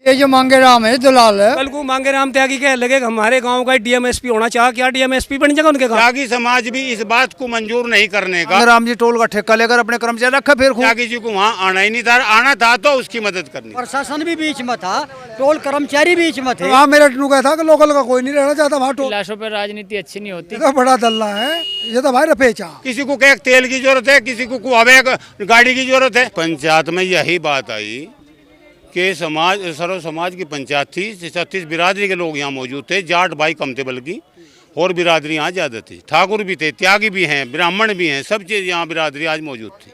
ये जो मांगे राम है दलाल है। कल को मांगे राम त्यागी के लगे हमारे गांव का डीएमएसपी होना चाह, क्या डीएमएसपी बन जाएगा उनके गांव? त्यागी समाज भी इस बात को मंजूर नहीं करने का। राम जी टोल का ठेका लेकर अपने कर्मचारी रखा, फिर त्यागी जी को वहाँ आना ही नहीं था, आना था तो उसकी मदद करनी। प्रशासन भी बीच में था, टोल कर्मचारी बीच में थे। वहाँ मेरा टूका था कि लोकल का कोई नहीं रहना चाहता वहाँ टोल। लाशों पर राजनीति अच्छी नहीं होती। तो बड़ा दल्ला है ये तो भाई रफेचा। किसी को क्या तेल की जरूरत है, किसी को हवा गाड़ी की जरूरत है। पंचायत में यही बात आई कि समाज सर्व समाज की पंचायत थी, 36 बिरादरी के लोग यहाँ मौजूद थे, जाट भाई कम थे बल्कि, और बिरादरी यहाँ ज़्यादा थी, ठाकुर भी थे, त्यागी भी हैं, ब्राह्मण भी हैं, सब चीज़ यहाँ बिरादरी आज मौजूद थी।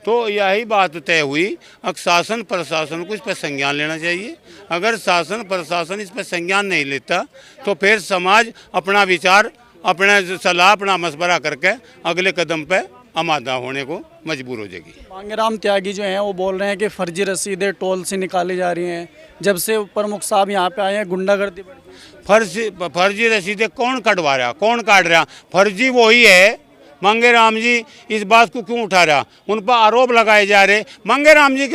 तो यही बात तय हुई, अब शासन प्रशासन को इस पर संज्ञान लेना चाहिए। अगर शासन प्रशासन इस पर संज्ञान नहीं लेता तो फिर समाज अपना विचार, अपना सलाह, अपना मशवरा करके अगले कदम पर आमादा होने को मजबूर हो जाएगी। मांगेराम त्यागी जो हैं वो बोल रहे हैं कि फर्जी रसीदें टोल से निकाली जा रही हैं। जब से प्रमुख साहब यहाँ पे आए हैं गुंडागर्दी बढ़ गई। फर्जी रसीदें कौन कटवा रहा, कौन काट रहा? फर्जी वही है। मांगेराम जी इस बात को क्यों उठा रहा? उन पर आरोप लगाए जा रहे। मांगेराम जी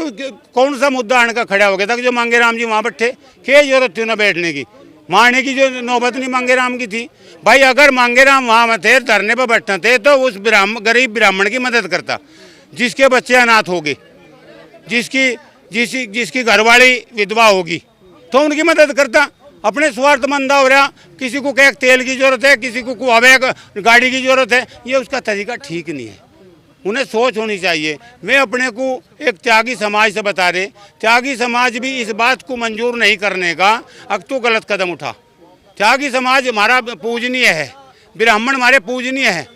कौन सा मुद्दा आने का खड़ा हो गया था कि जो मांगेराम जी वहाँ बैठे? क्या जरूरत थी उन्हें बैठने की? मारने की जो नौबत नहीं मांगेराम की थी। भाई अगर मांगेराम वहाँ थे, धरने पर बैठे थे, तो उस गरीब ब्राह्मण की मदद करता, जिसके बच्चे अनाथ हो गए, जिसकी घरवाली विधवा होगी, तो उनकी मदद करता। अपने स्वार्थमंदा हो रहा, किसी को क्या तेल की जरूरत है, किसी को हवा गाड़ी की जरूरत है, ये उसका तरीका ठीक नहीं है। उन्हें सोच होनी चाहिए। मैं अपने को एक त्यागी समाज से बता रहे, त्यागी समाज भी इस बात को मंजूर नहीं करने का, अब तो गलत कदम उठा। त्यागी समाज हमारा पूजनीय है, ब्राह्मण हमारे पूजनीय है।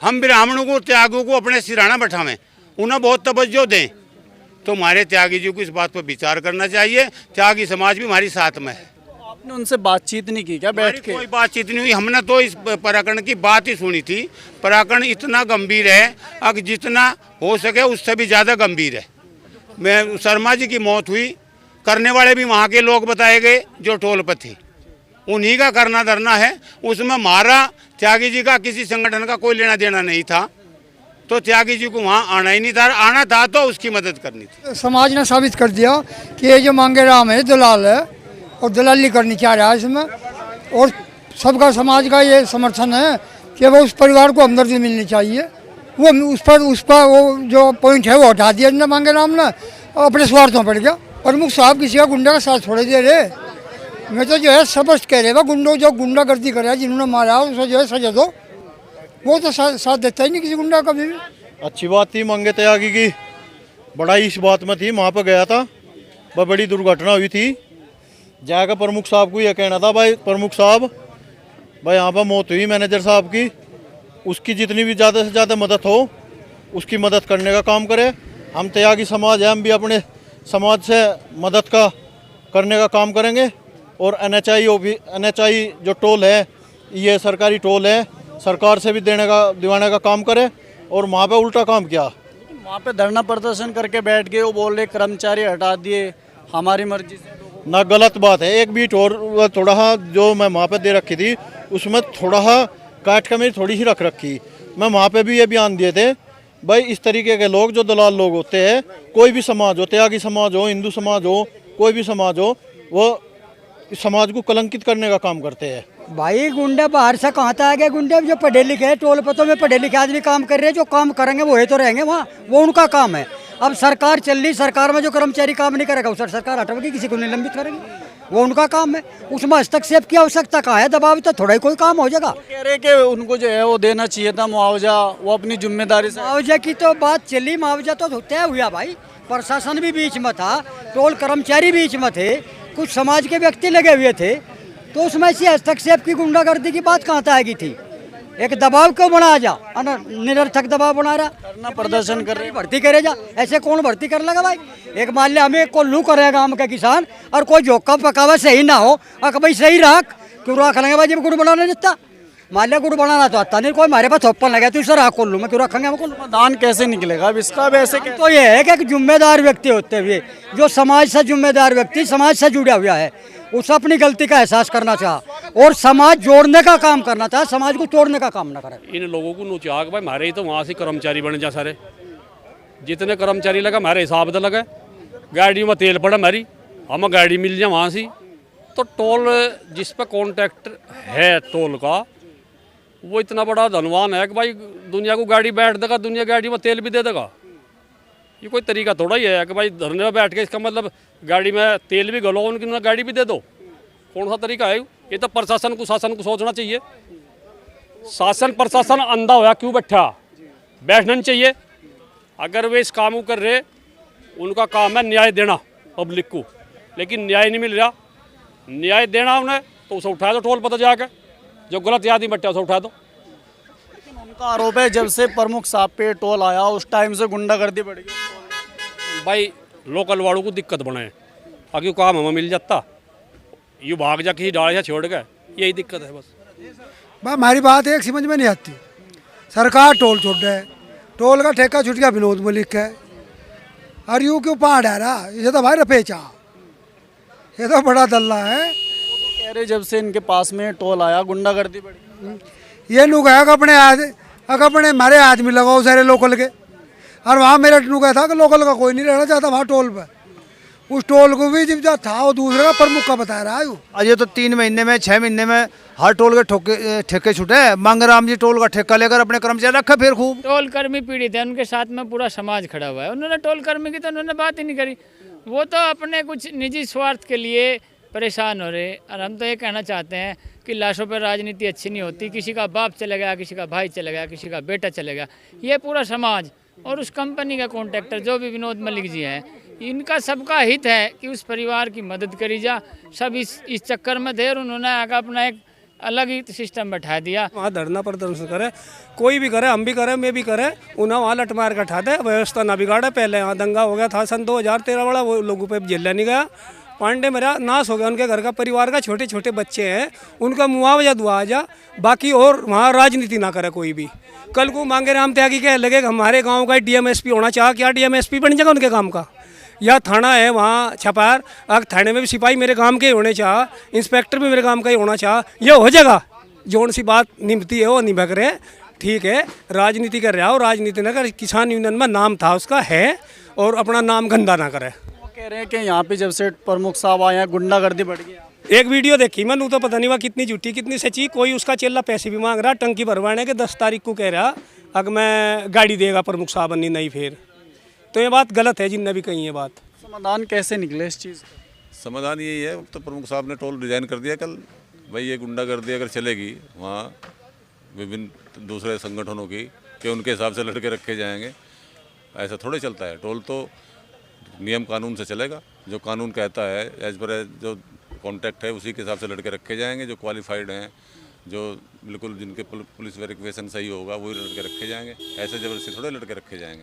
हम ब्राह्मणों को, त्यागियों को अपने सिराना बैठावें, उन्हें बहुत तवज्जो दें, तो हमारे त्यागी जी को इस बात पर विचार करना चाहिए। त्यागी समाज भी हमारी साथ में है। आपने उनसे बातचीत नहीं की क्या बैठ के? कोई बातचीत नहीं हुई। हमने तो इस प्रकरण की बात ही सुनी थी। प्रकरण इतना गंभीर है, अब जितना हो सके उससे भी ज़्यादा गंभीर है। मैं शर्मा जी की मौत हुई, करने वाले भी वहाँ के लोग बताए गए जो टोल पर थे, उन्हीं का करना धरना है। उसमें हमारा त्यागी जी का किसी संगठन का कोई लेना देना नहीं था, तो त्यागी जी को वहाँ आना ही नहीं था, आना था तो उसकी मदद करनी थी। समाज ने साबित कर दिया कि ये जो मांगे राम है दलाल है और दलाली करनी चाह रहा है इसमें, और सबका समाज का ये समर्थन है कि वो उस परिवार को हमदर्दी मिलनी चाहिए। वो उसका वो जो पॉइंट है वो हटा दिया ना मांगे राम ने, और अपने स्वार्थों पड़ गया। प्रमुख साहब किसी का गुंडा का साथ छोड़ दे रहे। मैं तो जो है स्पष्ट कह रहे गुंडों जो गुंडागर्दी करे, जिन्होंने मारा उसे जो है सजा दो। वो तो साथ देता ही नहीं किसी गुंडा कभी भी। अच्छी बात थी मांगे त्यागी की, बड़ा इस बात में थी। वहाँ पर गया था, बहुत बड़ी दुर्घटना हुई थी। जाकर प्रमुख साहब को यह कहना था, भाई प्रमुख साहब, भाई यहाँ पर मौत हुई मैनेजर साहब की, उसकी जितनी भी ज़्यादा से ज़्यादा मदद हो उसकी मदद करने का काम करें। हम त्यागी समाज है, हम भी अपने समाज से मदद का करने का काम करेंगे। और NHI जो टोल है, ये सरकारी टोल है, सरकार से भी दिवाने का काम करे। और वहाँ पे उल्टा काम किया, वहाँ पे धरना प्रदर्शन करके बैठ गए। वो बोल रहे कर्मचारी हटा दिए हमारी मर्जी से। ना गलत बात है। एक बीट और थोड़ा जो मैं वहाँ पे दे रखी थी उसमें थोड़ा काट के मेरी थोड़ी ही रख रखी। मैं वहाँ पे भी ये बयान दिए थे, भाई इस तरीके के लोग जो दलाल लोग होते हैं, कोई भी समाज हो, त्यागी समाज हो, हिंदू समाज हो, कोई भी समाज हो, वो इस समाज को कलंकित करने का काम करते हैं। भाई गुंडे बाहर से कहाँ आ गए? गुंडे जो पढ़े लिखे हैं, टोल पतों में पढ़े लिखे आदमी काम कर रहे हैं, जो काम करेंगे वो तो रहेंगे वहाँ, वो उनका काम है। अब सरकार चल रही, सरकार में जो कर्मचारी काम नहीं करेगा उसे सरकार हटाएगी, किसी को निलंबित करेंगे, वो उनका काम है। उसमें हस्तक्षेप की आवश्यकता कहाँ है? दबाव तो थोड़ा ही कोई काम हो जाएगा। कह रहे कि उनको जो है वो देना चाहिए था मुआवजा, वो अपनी जिम्मेदारी से। मुआवजा की तो बात चली, मुआवजा तो तय हुआ भाई। प्रशासन भी बीच में था, टोल कर्मचारी बीच में थे, कुछ समाज के व्यक्ति लगे हुए थे, तो उसमें से हस्तक्षेप की गुंडागर्दी की बात कहाँ आएगी थी? एक दबाव क्यों बनाया जा, निरर्थक दबाव बना रहा। धरना प्रदर्शन कर रहे, भर्ती करे जा, ऐसे कौन भर्ती कर लगा भाई? एक मान लिया हमें कोल्लू करेगा हम के किसान, और कोई जोका पकावा सही ना हो, और भाई सही रख क्यों रख लेंगे भाई? जब गुड़ बनाना जितना मान लिया गुड़ बनाना तो आता नहीं, कोई हमारे पास थोपन लगे तो इसे रख कोल्लू में क्यों रखेंगे हम? दान कैसे निकलेगा अब इसका? वैसे तो ये है कि जिम्मेदार व्यक्ति होते हुए, जो समाज से जिम्मेदार व्यक्ति, समाज से जुड़ा हुआ है, उसे अपनी गलती का एहसास करना चाह और समाज जोड़ने का काम करना चाहे, समाज को तोड़ने का काम ना करे। इन लोगों को नोचा भाई हमारे ही तो वहाँ से कर्मचारी बन जा सारे, जितने कर्मचारी लगा हमारे हिसाब से लगा, गाड़ियों में तेल पड़ा हमारी, हमें गाड़ी मिल जाए वहाँ से, तो टोल जिस पे कॉन्ट्रैक्ट है टोल का, वो इतना बड़ा धनवान है कि भाई दुनिया को गाड़ी बैठ देगा, दुनिया गाड़ी में तेल भी दे देगा। ये कोई तरीका थोड़ा ही है कि भाई धरने में बैठ के इसका मतलब गाड़ी में तेल भी गलो, उनकी ना गाड़ी भी दे दो। कौन सा तरीका है? ये तो प्रशासन को सोचना चाहिए। शासन प्रशासन अंधा होया क्यों बैठा? बैठना नहीं चाहिए। अगर वे इस काम को कर रहे, उनका काम है न्याय देना पब्लिक को, लेकिन न्याय नहीं मिल रहा। न्याय देना उन्हें तो उसे उठा दो टोल पर जाकर, जो गलत आदमी बैठा उसे उठा दो। लेकिन उनका आरोप है जब से प्रमुख साहब पे टोल आया उस टाइम से गुंडागर्दी बढ़ गई। भाई लोकल वालों को दिक्कत बने, आगे काम हमें मिल जाता, ये भाग जा किसी डाल या छोड़ के, यही दिक्कत है बस। भाई हमारी बात एक समझ में नहीं आती। सरकार टोल छोड़ रहा है, टोल का ठेका छूट गया विनोद मलिक है, और यूँ क्यों पहाड़ है रहा? ये तो भाई रफेचा, ये तो बड़ा दल्ला है। कह रहे जब से इनके पास में टोल आया गुंडागर्दी बढ़ गई। ये नु गया कि अपने हमारे आदमी लगाओ सारे लोकल के, और वहाँ मेरा नु गया था कि लोकल का कोई नहीं रहना चाहता वहाँ टोल पर। उस टोल को भी जब था वो दूसरे का प्रमुख का बता रहा है। अजय तो 3 महीने में 6 महीने में हर टोल के ठेके छूटे। मांगराम जी टोल का ठेका लेकर अपने कर्मचारी रखे फिर खूब। टोल कर्मी पीड़ित है, उनके साथ में पूरा समाज खड़ा हुआ है। उन्होंने टोल कर्मी की तो उन्होंने बात ही नहीं करी। वो तो अपने कुछ निजी स्वार्थ के लिए परेशान हो रहे। और हम तो ये कहना चाहते हैं कि लाशों पर राजनीति अच्छी नहीं होती। किसी का बाप चला गया, किसी का भाई चला गया, किसी का बेटा चला गया, ये पूरा समाज और उस कंपनी का कॉन्ट्रैक्टर जो भी विनोद मलिक जी हैं, इनका सबका हित है कि उस परिवार की मदद करी जा। सब इस चक्कर में थे और उन्होंने आगे अपना एक अलग ही सिस्टम बैठा दिया। वहाँ धरना प्रदर्शन करे, कोई भी करे, हम भी करें, मैं भी करें, उन्हें वहाँ लट मार कर उठा दे, व्यवस्था ना बिगाड़े। पहले यहाँ दंगा हो गया था सन 2013 वाला, वो लोगों पे जेल नहीं गया। पांडे मेरा नाश हो गया, उनके घर का परिवार का छोटे छोटे बच्चे हैं, उनका मुआवजा दुआ जा, बाकी और वहाँ राजनीति ना करे कोई भी। कल को मांगे राम त्यागी के लगे हमारे गाँव का DMSP होना चाह, क्या DMSP बन जाएगा उनके काम का? या थाना है वहाँ छपार, अगर थाने में भी सिपाही मेरे काम के ही होने चाह, इंस्पेक्टर भी मेरे काम का ही होना चाह, ये हो जाएगा। जोन सी बात निभती है वो निभक रहे, ठीक है। राजनीति कर रहा हो, राजनीति ना कर। किसान यूनियन में नाम था उसका है, और अपना नाम गंदा ना करे। वो कह रहे हैं कि यहाँ पे जब से प्रमुख साहब आए हैं गुंडागर्दी बढ़ गई। एक वीडियो देखी मैंने, तो पता नहीं वह कितनी झूठी कितनी सच्ची। कोई उसका चेला पैसे भी मांग रहा टंकी भरवाने के, 10 तारीख को कह रहा अगर मैं गाड़ी देगा प्रमुख साहब अन्नी नहीं, फिर तो ये बात गलत है जिनने भी कही है बात। समाधान कैसे निकले इस चीज़ का? समाधान यही है, तो प्रमुख साहब ने टोल रिजाइन कर दिया कल। भाई ये गुंडागर्दी अगर चलेगी वहाँ विभिन्न दूसरे संगठनों की, कि उनके हिसाब से लड़के रखे जाएंगे, ऐसा थोड़े चलता है। टोल तो नियम कानून से चलेगा, जो कानून कहता है एज पर जो कॉन्ट्रैक्ट है उसी के हिसाब से लड़के रखे जाएंगे। जो क्वालिफाइड हैं, जो बिल्कुल जिनके पुलिस वेरिफिकेशन सही होगा वही लड़के रखे जाएंगे। ऐसे जबरदस्ती थोड़े लड़के रखे जाएंगे।